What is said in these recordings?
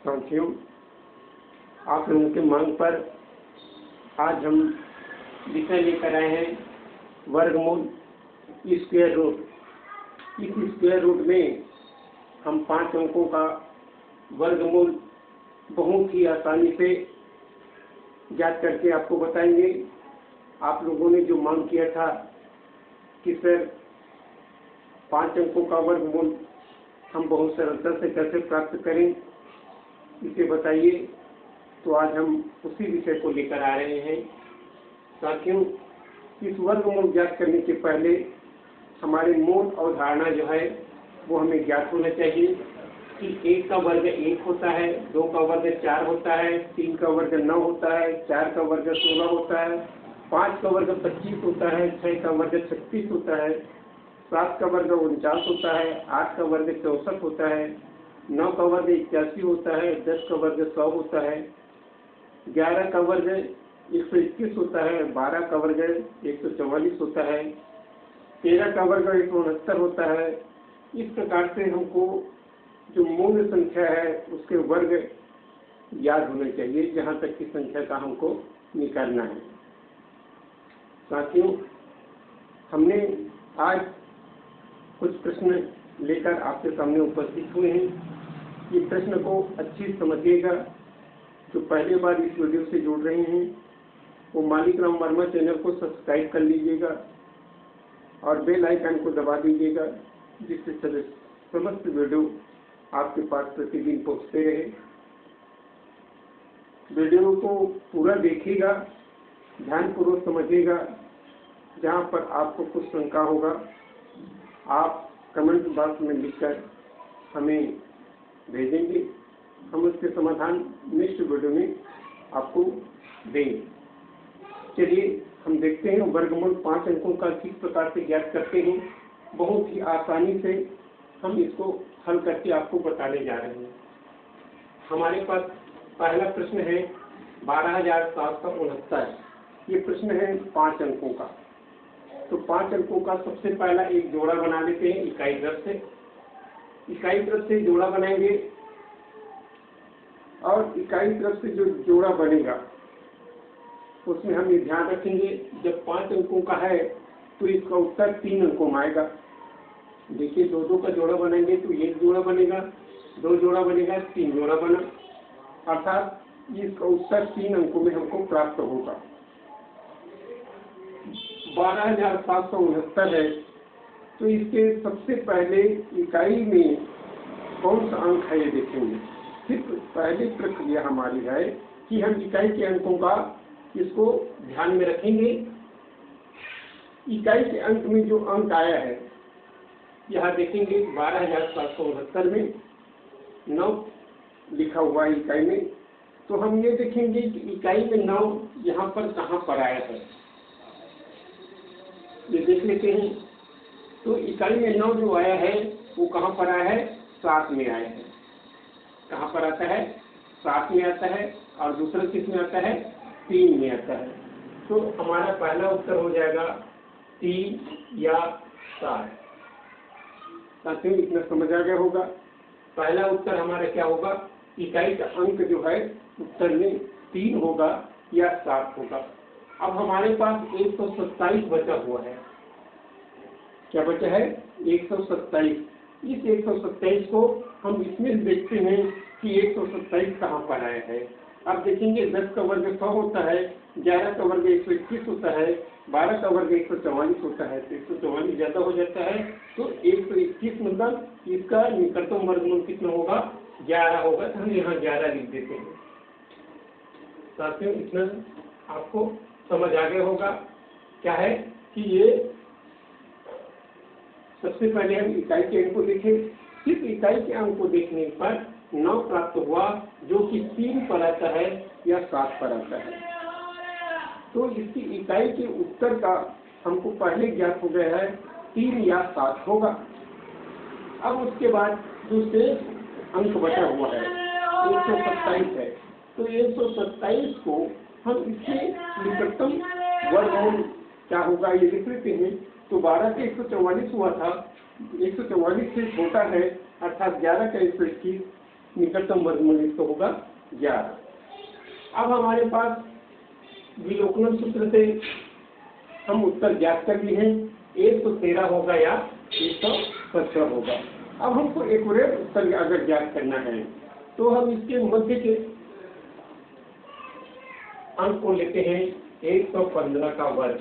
साथियों, आप लोगों के मांग पर आज हम विषय लेकर आए हैं वर्गमूल स्क्वायर रूट। इस स्क्वायर रूट में हम 5 अंकों का वर्गमूल बहुत ही आसानी से ज्ञात करके आपको बताएंगे। आप लोगों ने जो मांग किया था कि सर 5 अंकों का वर्गमूल हम बहुत सरलता से कैसे प्राप्त करें, इसे बताइए। तो आज हम उसी विषय को लेकर आ रहे हैं। साथियों, इस वर्गमूल ज्ञात करने के पहले हमारे मूल अवधारणा जो है वो हमें ज्ञात होना चाहिए कि 1 का वर्ग 1 होता है, 2 का वर्ग 4 होता है, 3 का वर्ग 9 होता है, 4 का वर्ग 16 होता है, 5 का वर्ग 25 होता है, 6 का वर्ग 36 होता है, 7 का वर्ग 49 होता है, 8 का वर्ग 64 होता है, 9 का वर्ग 81 होता है, 10 का वर्ग 100 होता है, 11 का वर्ग 121 होता है, 12 का वर्ग 144 होता है, 13 का वर्ग 169 होता है। इस प्रकार से हमको जो मूल संख्या है उसके वर्ग याद होने चाहिए, जहाँ तक की संख्या का हमको निकालना है। साथियों, हमने आज कुछ प्रश्न लेकर आपके सामने उपस्थित हुए हैं। ये प्रश्न को अच्छी समझिएगा। जो पहली बार इस वीडियो से जुड़ रहे हैं वो मालिक राम वर्मा चैनल को सब्सक्राइब कर लीजिएगा और बेल आइकन को दबा दीजिएगा, जिससे समस्त वीडियो आपके पास प्रतिदिन पहुंचते रहे। वीडियो को पूरा देखिएगा, ध्यानपूर्वक समझिएगा। जहाँ पर आपको कुछ शंका होगा आप कमेंट बॉक्स में लिखकर हमें भेजेंगे, हम उसके समाधान नेक्स्ट वीडियो में आपको देंगे। चलिए हम देखते हैं वर्गमूल 5 अंकों का किस प्रकार से ज्ञात करते हैं। बहुत ही आसानी से हम इसको हल करके आपको बताने जा रहे हैं। हमारे पास पहला प्रश्न है 12,769। ये प्रश्न है 5 अंकों का। तो 5 अंकों का सबसे पहला एक जोड़ा बना लेते हैं इकाई तरफ से। इकाई तरफ से जोड़ा बनाएंगे और इकाई तरफ से जो जोड़ा बनेगा उसमें हम ये ध्यान रखेंगे, जब 5 अंकों का है तो इसका उत्तर 3 अंकों में आएगा। देखिए 2-2 का जोड़ा बनाएंगे तो 1 जोड़ा बनेगा, 2 जोड़ा बनेगा, 3 जोड़ा बना, अर्थात इसका उत्तर 3 अंकों में हमको प्राप्त होगा। 12,769 है तो इसके सबसे पहले इकाई में कौन सा अंक है ये देखेंगे। सिर्फ पहली प्रक्रिया हमारी है कि हम इकाई के अंकों का इसको ध्यान में रखेंगे। इकाई के अंक में जो अंक आया है यहाँ देखेंगे 12,769 में 9 लिखा हुआ है इकाई में। तो हम ये देखेंगे कि इकाई में 9 यहाँ पर कहाँ पर आया है, ये देख लेते हैं। तो इकाई में 9 जो आया है वो कहाँ पर आया है, 7 में आया है। कहाँ पर आता है, 7 में आता है। और दूसरा किस में आता है, 3 में आता है। तो हमारा पहला उत्तर हो जाएगा 3 या 7। साथियों, इतना समझ आ गया होगा। पहला उत्तर हमारा क्या होगा, इकाई का अंक जो है उत्तर में 3 होगा या 7 होगा। अब हमारे पास 127 बचा हुआ है। क्या बचा है, 127। इस 127 को हम इसमें देखते हैं कि 127 कहाँ पर आया है। अब देखेंगे 10 का वर्ग 100 होता है, 11 का वर्ग 121 होता है, 12 का वर्ग 144 होता है। तो 144 ज्यादा हो जाता है, तो 121 मतलब इसका निकटतम वर्गमूल कितना होगा, 11 होगा। तो हम यहाँ 11 लिख देते हैं। साथियों, इतना आपको समझ आ गया होगा। क्या है कि ये सबसे पहले हम इकाई के अंक को देखें। सिर्फ इकाई के अंक को देखने पर 9 प्राप्त हुआ, जो कि 3 पर आता है या 7 पर आता है। तो इसकी इकाई के उत्तर का हमको पहले ज्ञात हो गया है 3 या 7 होगा। अब उसके बाद जो शेष अंक बचा हुआ है 127 है। तो 127 को हम इसके निकटतम वर्गमूल क्या होगा ये लिख लेते हैं। तो 12 का 144 हुआ था, 144 से छोटा है, अर्थात 11 का 121 निकटतम वर्गमूल इसका होगा 11। अब हमारे पास विलोकन सूत्र से हम उत्तर ज्ञात कर लिए हैं, 113 होगा या 117 होगा। अब हमको एक और उत्तर अगर ज्ञात करना है तो हम इसके मध्य के अंक को लेते हैं 115 का वर्ग।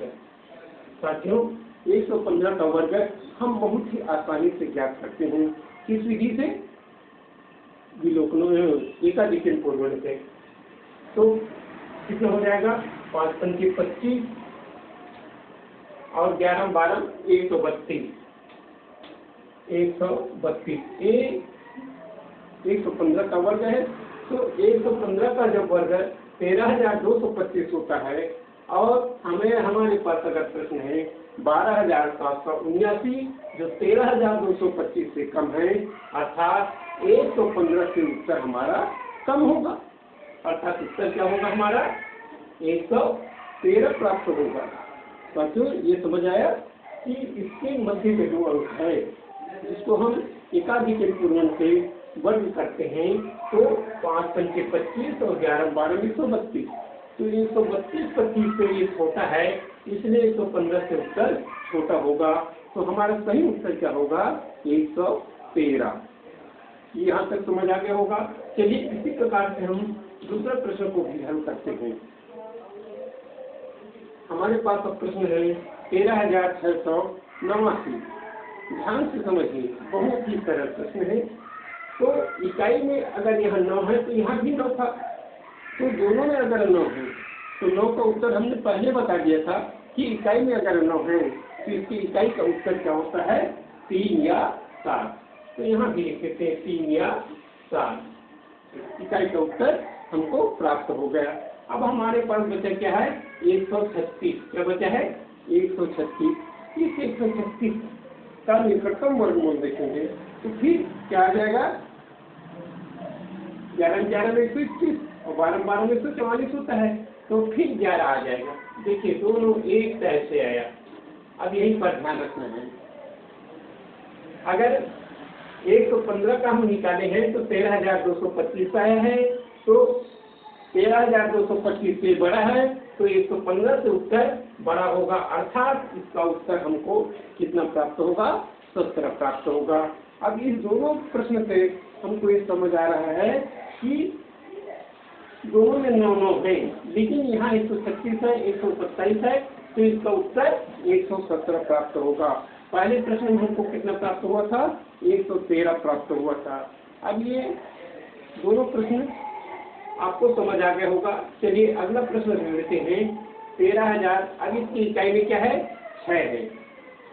साथियों 115 का वर्ग हम बहुत ही आसानी से ज्ञात करते हैं, किस विधि से? विलोकनों एकाधिकन पूर्वण से। तो कितना हो जाएगा? 5 पंचे 25 और 11 12 132। 115 का वर्ग है, तो 115 का जब वर्ग 13,225 होता है और हमारे पास अगर प्रश्न है 12,779 जो 13,225 से कम है, अर्थात 115 से उत्तर हमारा कम होगा, अर्थात उत्तर क्या होगा हमारा? 113 प्राप्त होगा। साथियों ये समझ आया कि इसके मध्य में जो अंक है जिसको हम एकाधिकन पूर्वण से वर्ग करते हैं, तो 5 पंचे 25 और 11 12 132। तो 132 25 से ये छोटा है, इसलिए 115 से उत्तर छोटा होगा। तो हमारा सही उत्तर क्या होगा? 113। यहाँ तक समझ आ गया होगा। चलिए इसी प्रकार से हम दूसरा प्रश्न को भी हल करते हैं। हमारे पास अब प्रश्न है 13,689। ध्यान से समझिए, बहुत ही सरल प्रश्न है। तो इकाई में अगर यहाँ 9 है तो यहाँ भी 9 था, तो दोनों में अगर 9 है तो 9 का उत्तर हमने पहले बता दिया था कि इकाई में अगर 9 है तो इसकी इकाई का उत्तर क्या होता है? 3 या 7। तो यहाँ भी लिख देते हैं 3 या 7। इकाई का उत्तर हमको प्राप्त हो गया। अब हमारे पास बचा क्या है? 136। क्या बचा है? 136। इस 136 का निकटतम वर्गमूल देखेंगे तो फिर क्या आ जाएगा? 11 11 में 121 और 12 12 में 144 होता है, तो फिर 11 आ जाएगा। देखिए दोनों एक तरह से आया। अब यही पर ध्यान रखना है, अगर 115 का हम निकाले हैं तो 13,225 आया है, तो 13,225 से बड़ा है तो 115 से उत्तर बड़ा होगा, अर्थात इसका उत्तर हमको कितना प्राप्त होगा? 17 प्राप्त होगा। अब इस दोनों प्रश्न से हमको ये समझ आ रहा है कि दोनों में 9 है, लेकिन यहाँ 136 है 127 है, तो इसका उत्तर 117 प्राप्त होगा। पहले प्रश्न में हमको कितना प्राप्त हुआ था? 113 प्राप्त हुआ था। अब ये दोनों प्रश्न आपको समझ आ गया होगा। चलिए अगला प्रश्न लेते हैं 13,000। अब इसकी इकाई में क्या है? 6 है।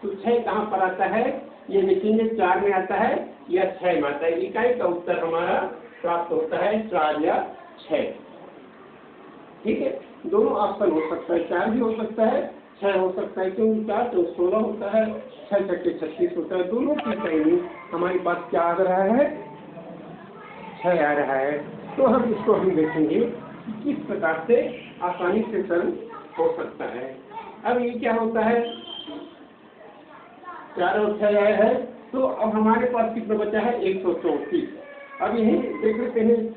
तो 6 कहाँ पर आता है? ये देखेंगे 4 में आता है या 6 में आता है। इकाई का उत्तर हमारा प्राप्त होता है 4 या 6। ठीक है, दोनों ऑप्शन हो सकता है, 4 भी हो सकता है 6 हो सकता है, क्योंकि 4 तो 16 होता है, 6 छक्के 36 होता है। दोनों की इकाई में हमारे पास क्या आ रहा है? 6 आ रहा है। तो हम इसको देखेंगे कि किस प्रकार से आसानी से सरल हो सकता है। अब ये क्या होता है? 4 और 6 आया है, तो अब हमारे पास कितना बचा है? 134। अब यही देख लेते हैं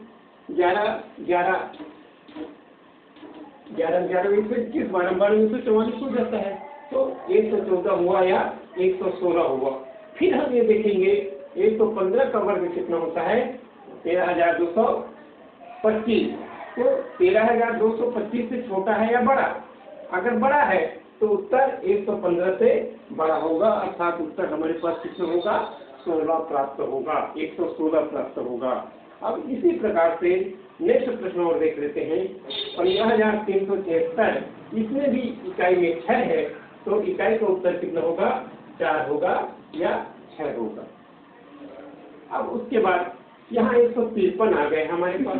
11 11 11 11 में 121 12 12 में 144 हो जाता है, तो 114 हुआ या 116 हुआ। फिर हम ये देखेंगे 115 का वर्ग कितना होता है? 13,225। तो 13,225 से छोटा है या बड़ा? अगर बड़ा है तो उत्तर 115 से बड़ा होगा, अर्थात उत्तर हमारे पास कितना होगा? 16 प्राप्त होगा, 116 प्राप्त होगा। अब इसी प्रकार से नेक्स्ट प्रश्न और देख लेते हैं 15,376। इसमें भी इकाई में 6 है, तो इकाई का उत्तर कितना होगा? 4 होगा या 6 होगा। अब उसके बाद यहाँ 153 आ गए हमारे पास।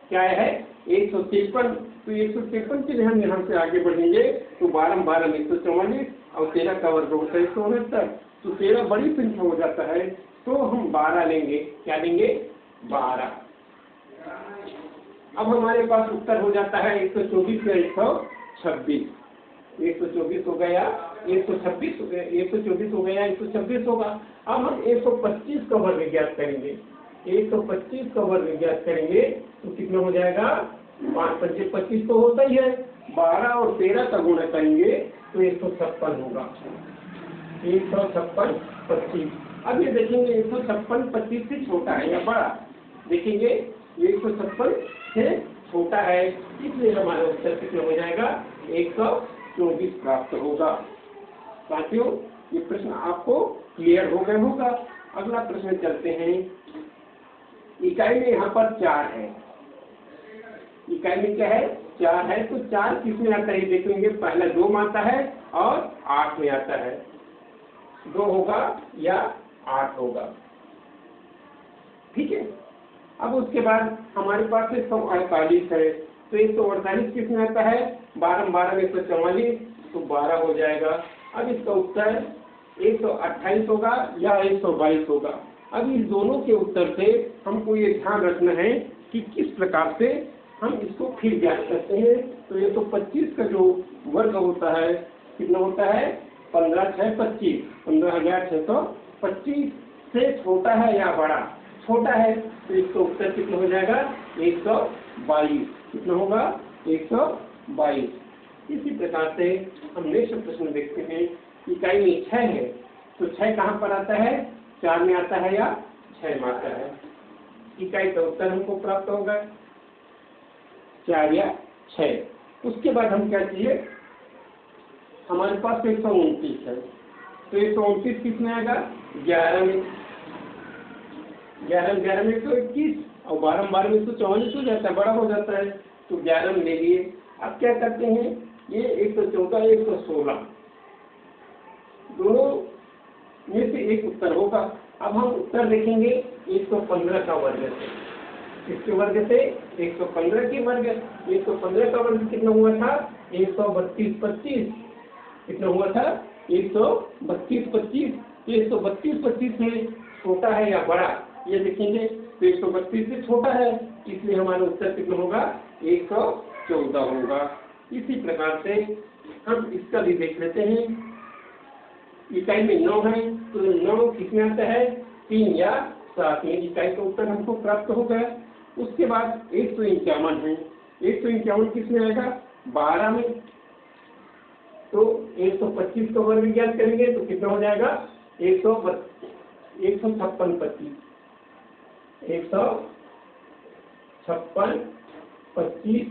क्या है? 153। तो 153 के लिए हम यहाँ से आगे बढ़ेंगे तो 12 12 144 और 13 का वर्ग होता है 169। तो 13 बड़ी संख्या हो जाता है, तो हम 12 लेंगे। क्या लेंगे? 12। अब हमारे पास उत्तर हो जाता है 124 या 126। 124 हो गया, 126 हो गया, 124 हो गया, 126 होगा। अब हम 125 का वर्ग ज्ञात करेंगे। 125 का वर्ग ज्ञात करेंगे तो कितना हो जाएगा, 5 पंचे 25 तो होता ही है, 12 और 13 का गुणा करेंगे तो 156 होगा, 156 25। अब ये देखेंगे 156 25 से छोटा है या बड़ा, देखेंगे 156 से छोटा है, इसलिए हमारा उत्तर कितना हो जाएगा, 124 प्राप्त होगा। साथियों, ये प्रश्न आपको क्लियर हो गया होगा। अगला प्रश्न चलते हैं। इकाई में यहाँ पर 4 है, इकाई में क्या है, 4 है, तो 4 किस में आता है देखेंगे, पहला 2 में आता है और 8 में आता है, 2 होगा या 8 होगा, ठीक है। अब उसके बाद हमारे पास 148 है, तो 148 किस में आता है, 12 12 में 144, तो 12 हो जाएगा। अब इसका उत्तर 128 होगा या 122 होगा। अब इस दोनों के उत्तर से हमको ये ध्यान रखना है कि किस प्रकार से हम इसको फिर ज्ञात करते हैं। तो 125 का जो वर्ग होता है कितना होता है, 15 6 25, 15,625 से छोटा है या बड़ा, छोटा है, तो इसका उत्तर कितना हो जाएगा, 122। कितना होगा, 122। इसी प्रकार से हम नेक्स्ट प्रश्न देखते हैं। इकाई में 6 है, तो 6 कहाँ पर आता है, 4 में आता है या 6 में आता है। इकाई का उत्तर हमको प्राप्त होगा 4 या 6। उसके बाद हम क्या चाहिए, हमारे पास 129 है, तो 129 किस में आएगा, 11 में, 11 11 में 121 और 12 12 में 144 हो जाता है, बड़ा हो जाता है, तो 11 में ले लिए। अब क्या करते हैं, ये 114 116 दोनों में से एक उत्तर होगा। अब हम उत्तर देखेंगे 115 का वर्ग से, इसके वर्ग से 115 के वर्ग, 115 का वर्ग कितना हुआ था, 132 25, कितना हुआ था, 132 25। 132 25 से छोटा है या बड़ा, ये देखेंगे, तो 132 से छोटा है, इसलिए हमारा उत्तर कितना होगा, 114 होगा। इसी प्रकार से हम इसका भी देख लेते हैं। इकाई में 9 है, तो 9 किसमें आता है, 3 या 7 में। इकाई का उत्तर हमको प्राप्त हो गया। उसके बाद 151 है, 151 किसमें आएगा, 12 में, तो 125 का वर्ग ज्ञात करेंगे तो कितना हो जाएगा, 156 25, 156 25,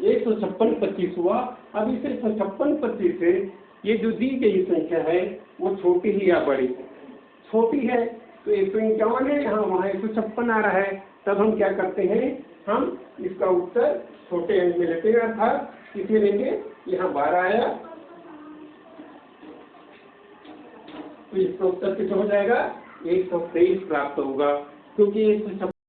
156 25 हुआ। अब इसे 156 25 से ये जो दी गई संख्या है वो छोटी ही या बड़ी, छोटी है, तो 151 है, यहाँ वहाँ 156 आ रहा है, तब हम क्या करते हैं, हम इसका उत्तर छोटे अंक में लेते हैं, अर्थात किसमें लेंगे, यहाँ 12 आया, तो इसका उत्तर कितना हो जाएगा, 123 प्राप्त होगा, क्योंकि 156